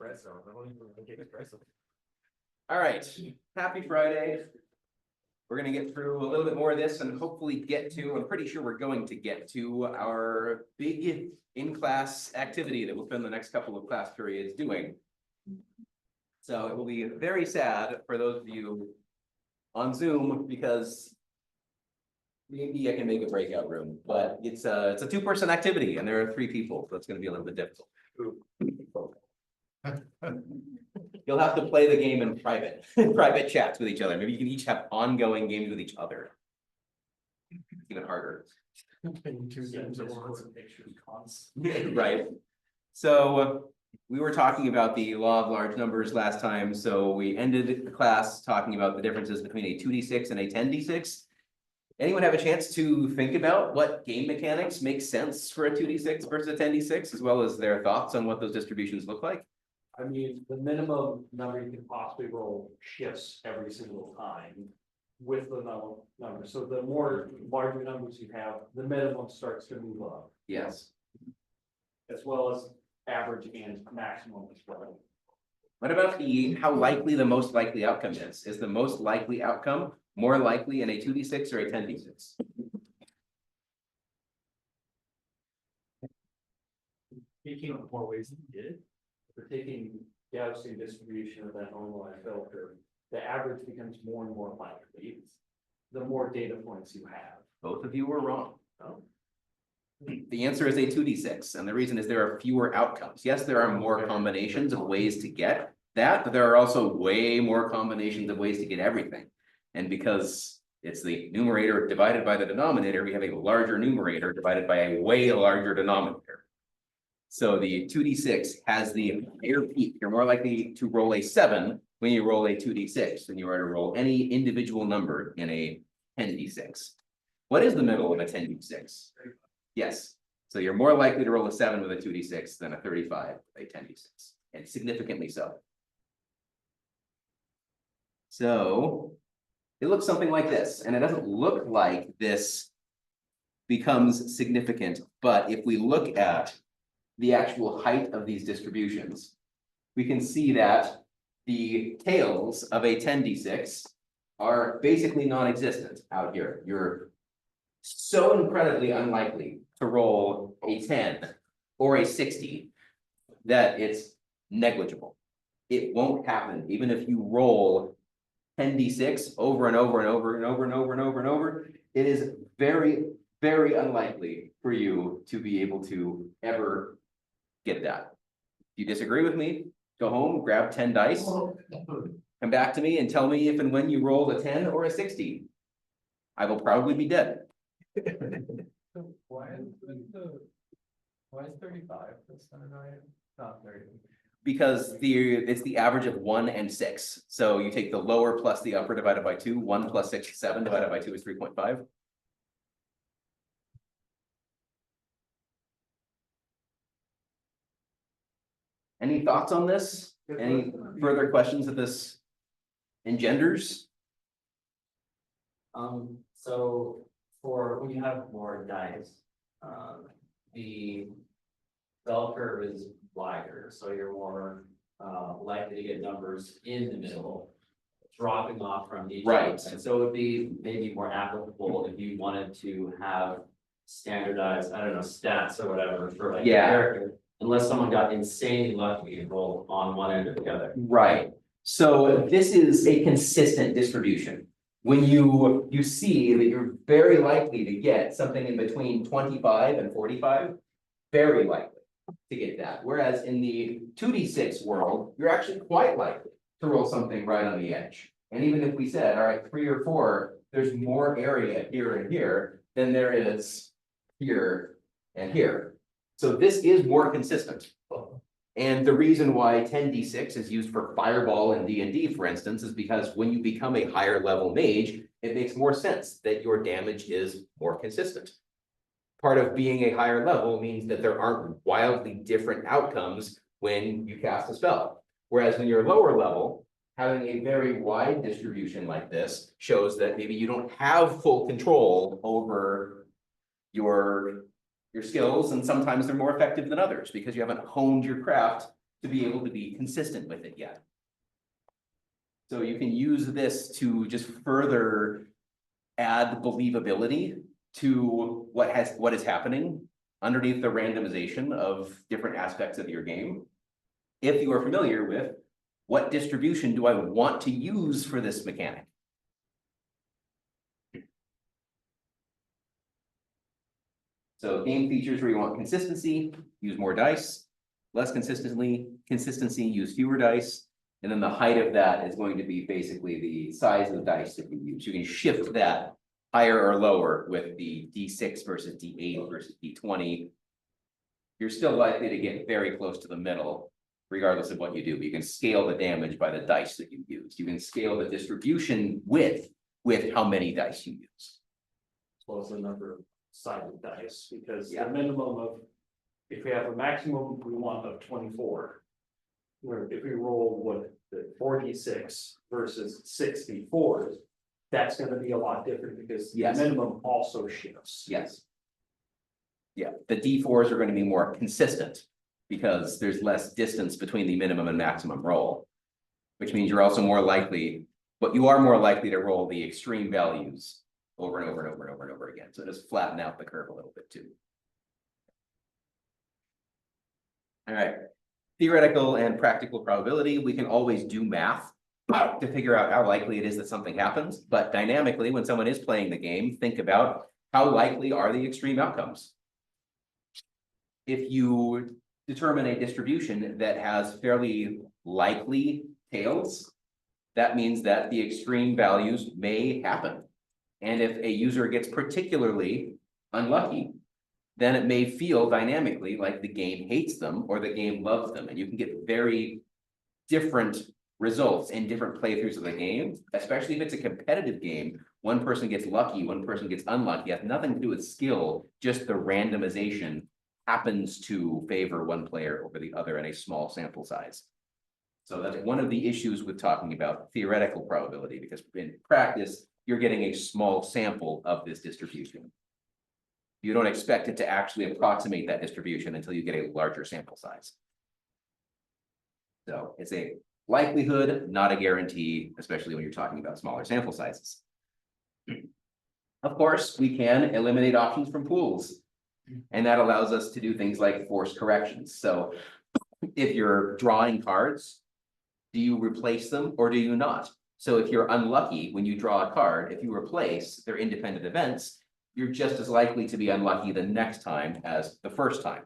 espresso. I don't even like espresso. All right, happy Friday. We're gonna get through a little bit more of this and hopefully get to, I'm pretty sure we're going to get to our big in-class activity that we'll spend the next couple of class periods doing. So it will be very sad for those of you on Zoom because maybe I can make a breakout room, but it's a 2-person activity and there are 3 people, so it's gonna be a little bit difficult. You'll have to play the game in private, private chats with each other. Maybe you can each have ongoing games with each other. It's even harder. Right. So we were talking about the law of large numbers last time. So we ended the class talking about the differences between a 2d6 and a 10d6. Anyone have a chance to think about what game mechanics make sense for a 2d6 versus a 10d6, as well as their thoughts on what those distributions look like? I mean, the minimum number you can possibly roll shifts every single time with the number. So the more larger numbers you have, the minimum starts to move up, Yes. as well as average and maximum as well. What about how likely the most likely outcome is? Is the most likely outcome more likely in a 2d6 or a 10d6? Speaking of more ways than you did, if we're taking Gaussian distribution of that normalized filter, the average becomes more and more likely the more data points you have. Both of you were wrong. The answer is a 2d6, and the reason is there are fewer outcomes. Yes, there are more combinations of ways to get that, but there are also way more combinations of ways to get everything. And because it's the numerator divided by the denominator, we have a larger numerator divided by a way larger denominator. So the 2d6 has the higher peak. You're more likely to roll a 7 when you roll a 2d6 than you are to roll any individual number in a 10d6. What is the middle of a 10d6? Yes. So you're more likely to roll a 7 with a 2d6 than a 35 with a 10d6, and significantly so. So it looks something like this, and it doesn't look like this becomes significant, but if we look at the actual height of these distributions, we can see that the tails of a 10d6 are basically non-existent out here. You're so incredibly unlikely to roll a 10 or a 60 that it's negligible. It won't happen, even if you roll 10d6 over and over and over and over and over and over and over. It is very, very unlikely for you to be able to ever get that. If you disagree with me, go home, grab 10 dice, come back to me and tell me if and when you rolled a 10 or a 60. I will probably be dead. Why is 35 not 30? Because it's the average of 1 and 6. So you take the lower plus the upper divided by 2. 1 plus 6 is 7 divided by 2 is 3.5. Any thoughts on this? Any further questions that this engenders? So for when you have more dice, the bell curve is wider, so you're more likely to get numbers in the middle, dropping off from each. Right. And so it would be maybe more applicable if you wanted to have standardized, I don't know, stats or whatever for like Yeah. a character, unless someone got insanely lucky and rolled on one end or the other. Right. So this is a consistent distribution. When you see that you're very likely to get something in between 25 and 45, very likely to get that. Whereas in the 2d6 world, you're actually quite likely to roll something right on the edge. And even if we said, all right, 3 or 4, there's more area here and here than there is here and here. So this is more consistent. And the reason why 10d6 is used for fireball in D&D, for instance, is because when you become a higher level mage, it makes more sense that your damage is more consistent. Part of being a higher level means that there aren't wildly different outcomes when you cast a spell. Whereas when you're lower level, having a very wide distribution like this shows that maybe you don't have full control over your skills, and sometimes they're more effective than others because you haven't honed your craft to be able to be consistent with it yet. So you can use this to just further add believability to what is happening underneath the randomization of different aspects of your game. If you are familiar with what distribution do I want to use for this mechanic? So game features where you want consistency, use more dice. Less consistency, use fewer dice. And then the height of that is going to be basically the size of the dice that you use. You can shift that higher or lower with the D6 versus D8 versus D20. You're still likely to get very close to the middle, regardless of what you do. You can scale the damage by the dice that you use. You can scale the distribution with how many dice you use. As well as the number of sided dice, because Yeah. the minimum of, if we have a maximum we want of 24. Where if we roll what the 46 versus 64, that's gonna be a lot different because the Yes. minimum also shifts. Yes. Yeah, the D4s are going to be more consistent because there's less distance between the minimum and maximum roll. Which means you're also more likely, but you are more likely to roll the extreme values over and over and over and over and over again. So just flatten out the curve a little bit too. All right, theoretical and practical probability, we can always do math to figure out how likely it is that something happens. But dynamically, when someone is playing the game, think about how likely are the extreme outcomes. If you determine a distribution that has fairly likely tails, that means that the extreme values may happen. And if a user gets particularly unlucky, then it may feel dynamically like the game hates them or the game loves them. And you can get very different results in different playthroughs of the game, especially if it's a competitive game. One person gets lucky, one person gets unlucky. It has nothing to do with skill, just the randomization happens to favor one player over the other in a small sample size. So that's one of the issues with talking about theoretical probability, because in practice, you're getting a small sample of this distribution. You don't expect it to actually approximate that distribution until you get a larger sample size. So it's a likelihood, not a guarantee, especially when you're talking about smaller sample sizes. Of course, we can eliminate options from pools. And that allows us to do things like force corrections. So if you're drawing cards, do you replace them or do you not? So if you're unlucky when you draw a card, if you replace their independent events, you're just as likely to be unlucky the next time as the first time.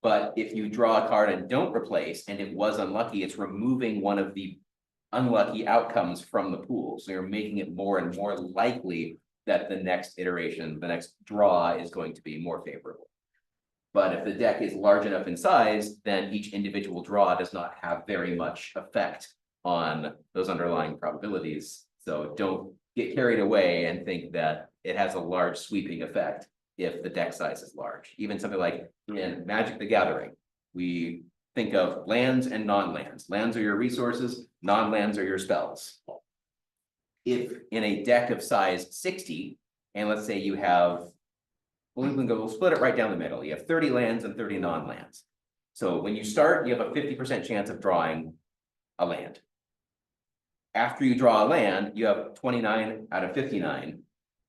But if you draw a card and don't replace and it was unlucky, it's removing one of the unlucky outcomes from the pool. So you're making it more and more likely that the next iteration, the next draw is going to be more favorable. But if the deck is large enough in size, then each individual draw does not have very much effect on those underlying probabilities. So don't get carried away and think that it has a large sweeping effect if the deck size is large. Even something like in Magic the Gathering, we think of lands and non-lands. Lands are your resources, non-lands are your spells. If in a deck of size 60, and let's say you have, we'll split it right down the middle. You have 30 lands and 30 non-lands. So when you start, you have a 50% chance of drawing a land. After you draw a land, you have 29 out of 59,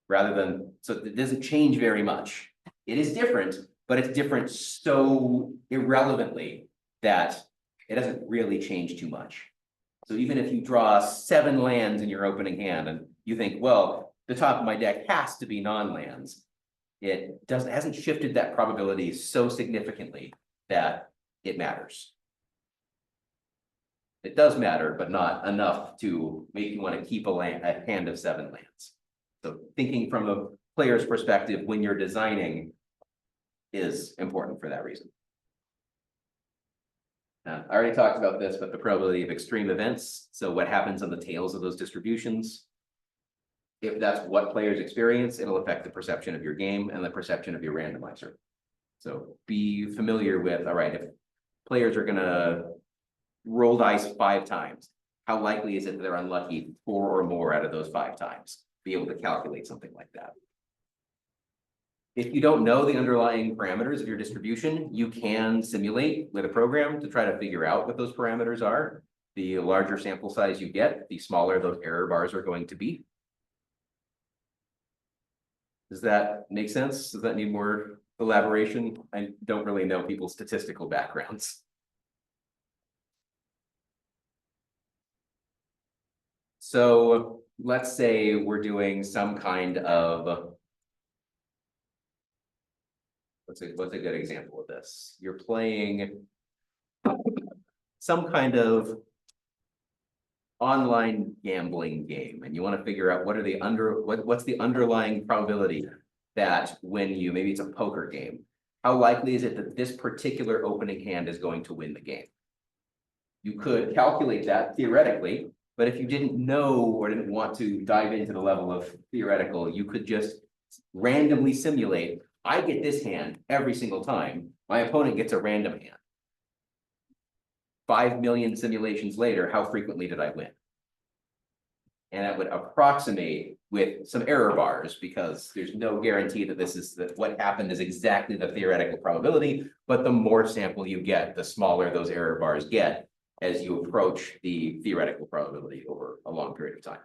rather than, so it doesn't change very much. It is different, but it's different so irrelevantly that it doesn't really change too much. So even if you draw 7 lands in your opening hand and you think, well, the top of my deck has to be non-lands, it hasn't shifted that probability so significantly that it matters. It does matter, but not enough to make you want to keep a hand of 7 lands. So thinking from a player's perspective when you're designing is important for that reason. I already talked about this, but the probability of extreme events. So what happens on the tails of those distributions? If that's what players experience, it'll affect the perception of your game and the perception of your randomizer. So be familiar with, all right, if players are gonna roll dice 5 times, how likely is it that they're unlucky 4 or more out of those 5 times? Be able to calculate something like that. If you don't know the underlying parameters of your distribution, you can simulate with a program to try to figure out what those parameters are. The larger sample size you get, the smaller those error bars are going to be. Does that make sense? Does that need more elaboration? I don't really know people's statistical backgrounds. So let's say we're doing some kind of, what's a good example of this? You're playing some kind of online gambling game, and you want to figure out what are the what's the underlying probability that when you, maybe it's a poker game, how likely is it that this particular opening hand is going to win the game? You could calculate that theoretically, but if you didn't know or didn't want to dive into the level of theoretical, you could just randomly simulate, I get this hand every single time, my opponent gets a random hand. 5 million simulations later, how frequently did I win? And that would approximate with some error bars, because there's no guarantee that that what happened is exactly the theoretical probability, but the more sample you get, the smaller those error bars get as you approach the theoretical probability over a long period of time.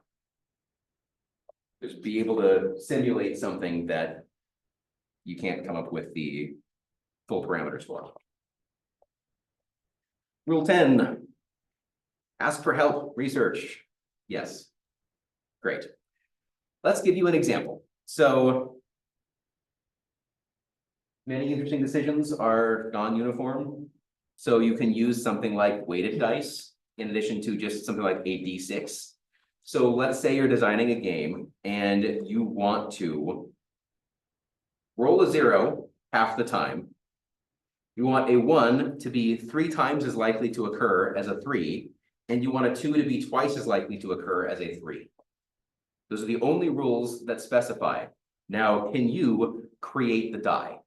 Just be able to simulate something that you can't come up with the full parameters for. Rule 10, ask for help, research. Yes, great. Let's give you an example. So many interesting decisions are non-uniform. So you can use something like weighted dice in addition to just something like a D6. So let's say you're designing a game and you want to roll a 0 half the time. You want a 1 to be 3 times as likely to occur as a 3, and you want a 2 to be twice as likely to occur as a 3. Those are the only rules that specify. Now, can you create the die?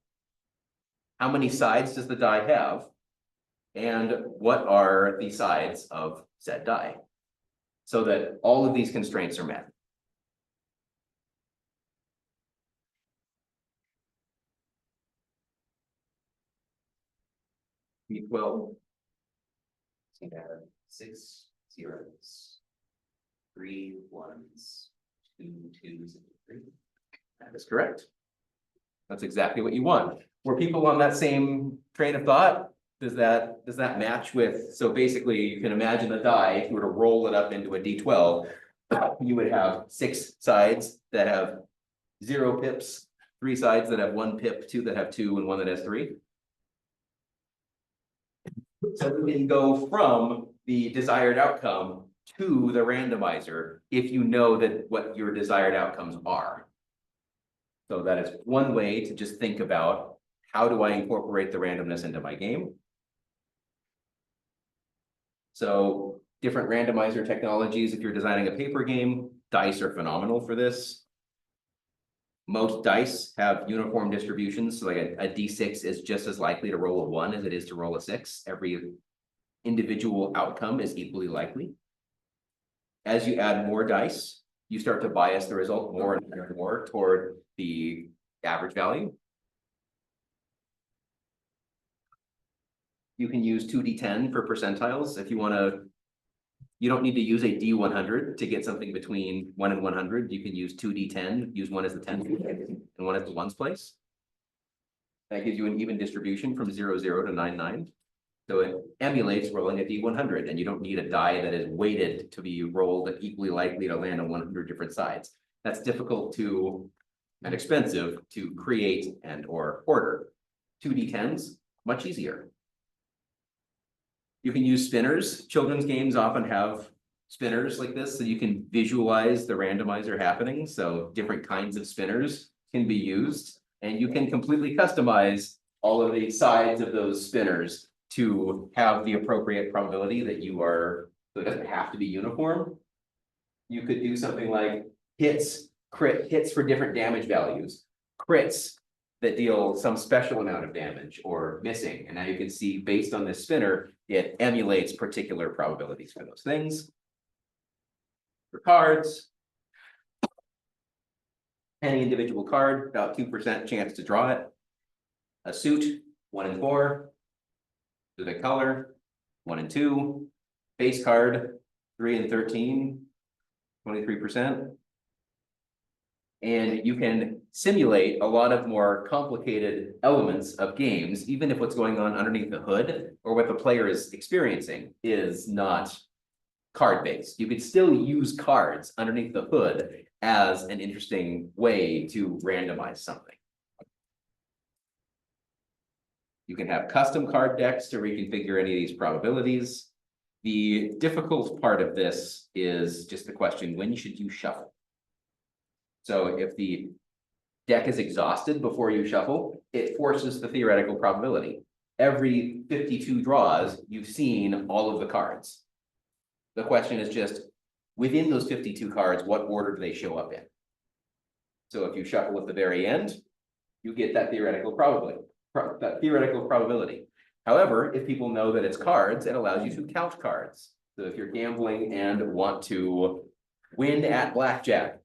How many sides does the die have? And what are the sides of said die? So that all of these constraints are met. B12. So you have 6 zeros, 3 ones, 2 twos, and 3. That is correct. That's exactly what you want. Were people on that same train of thought? Does that match with, so basically you can imagine the die, if you were to roll it up into a D12, you would have 6 sides that have 0 pips, 3 sides that have 1 pip, 2 that have 2, and 1 that has 3. So we can go from the desired outcome to the randomizer if you know that what your desired outcomes are. So that is one way to just think about, how do I incorporate the randomness into my game? So different randomizer technologies, if you're designing a paper game, dice are phenomenal for this. Most dice have uniform distributions, so like a D6 is just as likely to roll a 1 as it is to roll a 6. Every individual outcome is equally likely. As you add more dice, you start to bias the result more and more toward the average value. You can use 2d10 for percentiles if you want to. You don't need to use a D100 to get something between 1 and 100. You can use 2d10, use 1 as the 10th and 1 as the ones place. That gives you an even distribution from 0, 0 to 9, 9. So it emulates rolling a D100, and you don't need a die that is weighted to be rolled equally likely to land on 100 different sides. That's difficult to and expensive to create and or order. 2d10s, much easier. You can use spinners. Children's games often have spinners like this, so you can visualize the randomizer happening. So different kinds of spinners can be used, and you can completely customize all of the sides of those spinners to have the appropriate probability that you are, so it doesn't have to be uniform. You could do something like hits, crit, hits for different damage values, crits that deal some special amount of damage, or missing. And now you can see, based on this spinner, it emulates particular probabilities for those things. For cards, Any individual card, about 2% chance to draw it. A suit, 1 in 4. Specific color, 1 in 2. Base card, 3 in 13, 23%. And you can simulate a lot of more complicated elements of games, even if what's going on underneath the hood or what the player is experiencing is not card-based. You could still use cards underneath the hood as an interesting way to randomize something. You can have custom card decks to reconfigure any of these probabilities. The difficult part of this is just the question, when should you shuffle? So if the deck is exhausted before you shuffle, it forces the theoretical probability. Every 52 draws, you've seen all of the cards. The question is just, within those 52 cards, what order do they show up in? So if you shuffle at the very end, you get that theoretical probability. However, if people know that it's cards, it allows you to count cards. So if you're gambling and want to win at blackjack,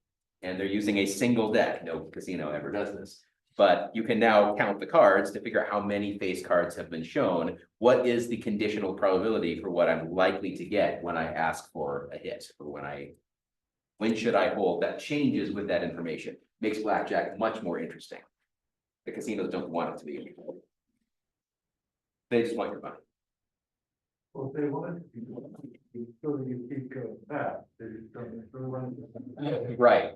and they're using a single deck, no casino ever does this, but you can now count the cards to figure out how many face cards have been shown. What is the conditional probability for what I'm likely to get when I ask for a hit, or when should I hold? That changes with that information, makes blackjack much more interesting. The casinos don't want it to be. They just want your money. Well, if they wanted to, so you keep going back, they just don't. Right,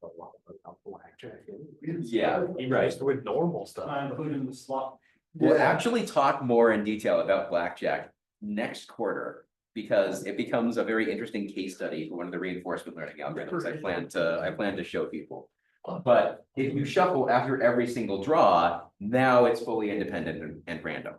A lot of blackjack. yeah, Even right. just with normal stuff. Including the slot. We'll actually talk more in detail about blackjack next quarter, because it becomes a very interesting case study for one of the reinforcement learning algorithms I plan to show people. But if you shuffle after every single draw, now it's fully independent and random.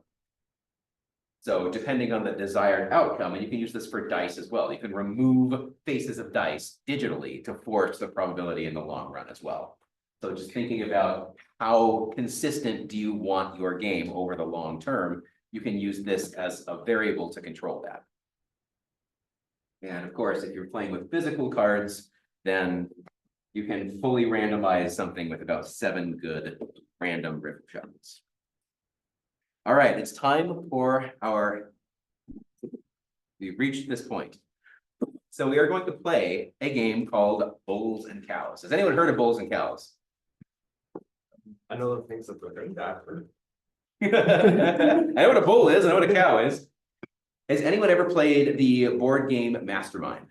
So depending on the desired outcome, and you can use this for dice as well, you can remove faces of dice digitally to force the probability in the long run as well. So just thinking about how consistent do you want your game over the long term, you can use this as a variable to control that. And of course, if you're playing with physical cards, then you can fully randomize something with about 7 good random riff shuffles. All right, it's time for we've reached this point. So we are going to play a game called Bulls and Cows. Has anyone heard of Bulls and Cows? I know the things that they're named after. I know what a bull is, I know what a cow is. Has anyone ever played the board game Mastermind?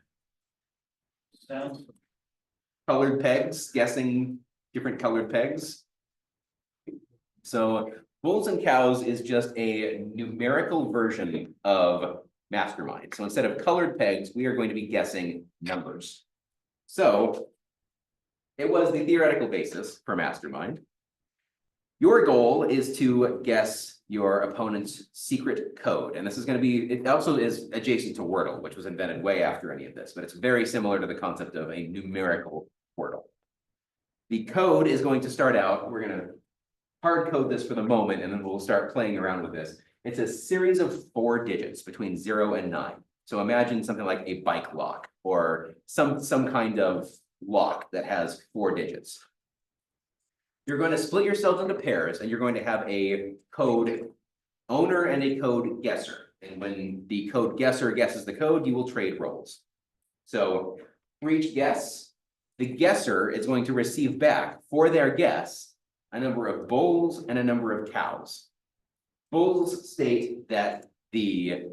Sounds. Colored pegs, guessing different colored pegs. So Bulls and Cows is just a numerical version of Mastermind. So instead of colored pegs, we are going to be guessing numbers. So it was the theoretical basis for Mastermind. Your goal is to guess your opponent's secret code. And this is going to be, it also is adjacent to Wordle, which was invented way after any of this, but it's very similar to the concept of a numerical Wordle. The code is going to start out, we're going to hard code this for the moment, and then we'll start playing around with this. It's a series of 4 digits between 0 and 9. So imagine something like a bike lock or some kind of lock that has 4 digits. You're going to split yourselves into pairs, and you're going to have a code owner and a code guesser. And when the code guesser guesses the code, you will trade roles. So for each guess, the guesser is going to receive back for their guess a number of bulls and a number of cows. Bulls state that the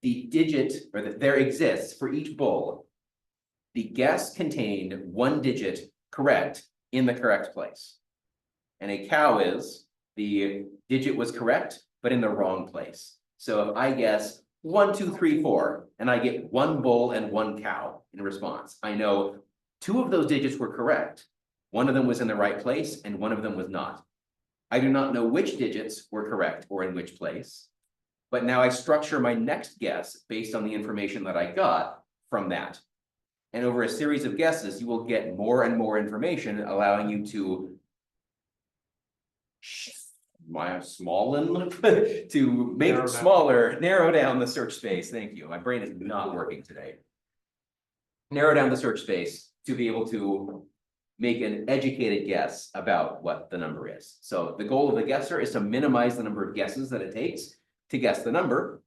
digit, or that there exists for each bull, the guess contained 1 digit correct in the correct place. And a cow is the digit was correct, but in the wrong place. So if I guess 1, 2, 3, 4, and I get 1 bull and 1 cow in response, I know 2 of those digits were correct. 1 of them was in the right place and 1 of them was not. I do not know which digits were correct or in which place, but now I structure my next guess based on the information that I got from that. And over a series of guesses, you will get more and more information, allowing you to to make it smaller, narrow down the search space. Thank you. My brain is not working today. Narrow down the search space to be able to make an educated guess about what the number is. So the goal of the guesser is to minimize the number of guesses that it takes to guess the number.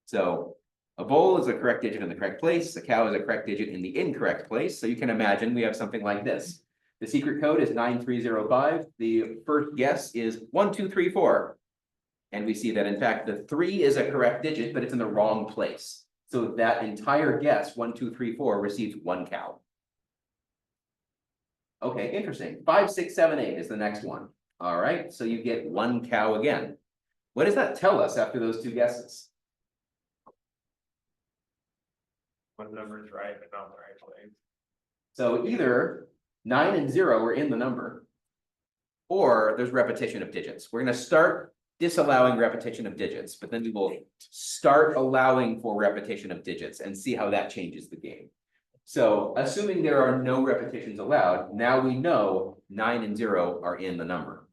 So a bull is a correct digit in the correct place, a cow is a correct digit in the incorrect place. So you can imagine we have something like this. The secret code is 9305. The first guess is 1234. And we see that in fact, the 3 is a correct digit, but it's in the wrong place. So that entire guess, 1234, receives 1 cow. Okay, interesting. 5, 6, 7, 8 is the next one. All right, so you get 1 cow again. What does that tell us after those 2 guesses? One number is right, but not the right place. So either 9 and 0 are in the number, or there's repetition of digits. We're going to start disallowing repetition of digits, but then we will start allowing for repetition of digits and see how that changes the game. So assuming there are no repetitions allowed, now we know 9 and 0 are in the number.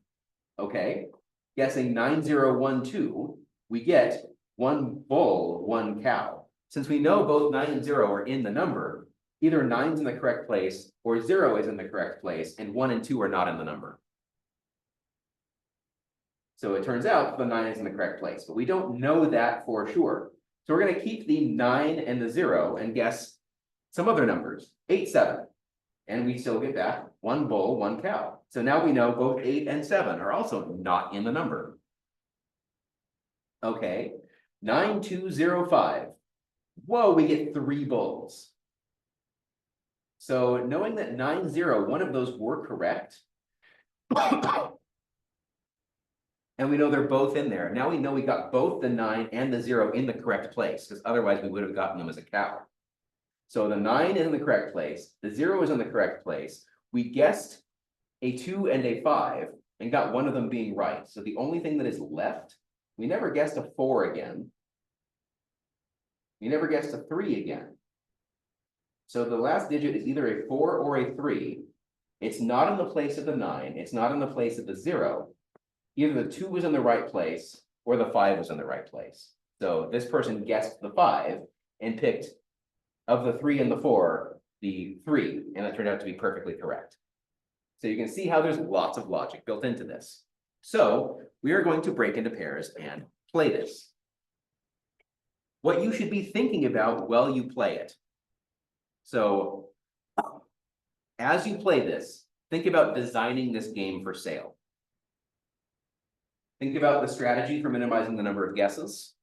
Okay, guessing 9012, we get 1 bull, 1 cow. Since we know both 9 and 0 are in the number, either 9's in the correct place or 0 is in the correct place, and 1 and 2 are not in the number. So it turns out the 9 is in the correct place, but we don't know that for sure. So we're going to keep the 9 and the 0 and guess some other numbers, 8, 7. And we still get back 1 bull, 1 cow. So now we know both 8 and 7 are also not in the number. Okay, 9205. Whoa, we get 3 bulls. So knowing that 90, one of those were correct. And we know they're both in there. Now we know we got both the 9 and the 0 in the correct place, because otherwise we would have gotten them as a cow. So the 9 is in the correct place, the 0 is in the correct place. We guessed a 2 and a 5 and got one of them being right. So the only thing that is left, we never guessed a 4 again. We never guessed a 3 again. So the last digit is either a 4 or a 3. It's not in the place of the 9. It's not in the place of the 0. Either the 2 was in the right place or the 5 was in the right place. So this person guessed the 5 and picked, of the 3 and the 4, the 3, and that turned out to be perfectly correct. So you can see how there's lots of logic built into this. So we are going to break into pairs and play this. What you should be thinking about while you play it. So as you play this, think about designing this game for sale. Think about the strategy for minimizing the number of guesses.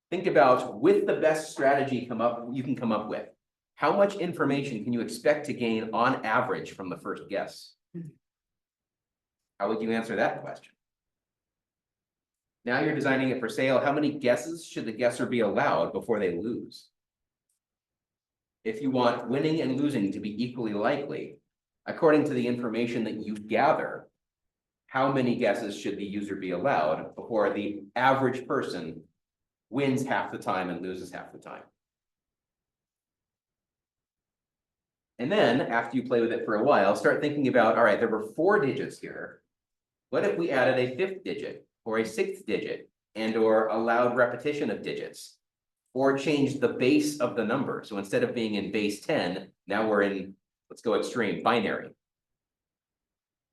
Think about, with the best strategy you can come up with, how much information can you expect to gain on average from the first guess? How would you answer that question? Now you're designing it for sale. How many guesses should the guesser be allowed before they lose? If you want winning and losing to be equally likely, according to the information that you gather, how many guesses should the user be allowed before the average person wins half the time and loses half the time? And then after you play with it for a while, start thinking about, all right, there were 4 digits here. What if we added a 5th digit or a 6th digit and or allowed repetition of digits, or changed the base of the number? So instead of being in base 10, now we're in, let's go extreme, binary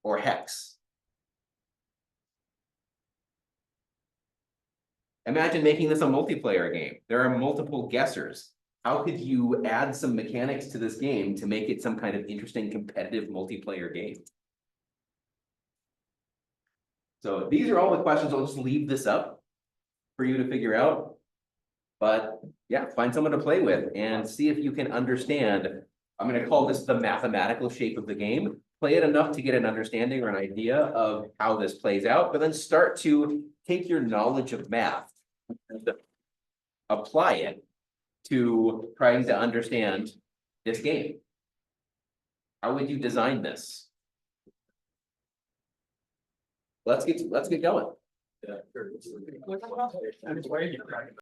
or hex. Imagine making this a multiplayer game. There are multiple guessers. How could you add some mechanics to this game to make it some kind of interesting competitive multiplayer game? So these are all the questions. I'll just leave this up for you to figure out. But yeah, find someone to play with and see if you can understand. I'm going to call this the mathematical shape of the game. Play it enough to get an understanding or an idea of how this plays out, but then start to take your knowledge of math and apply it to trying to understand this game. How would you design this? Let's get going. Yeah, sure.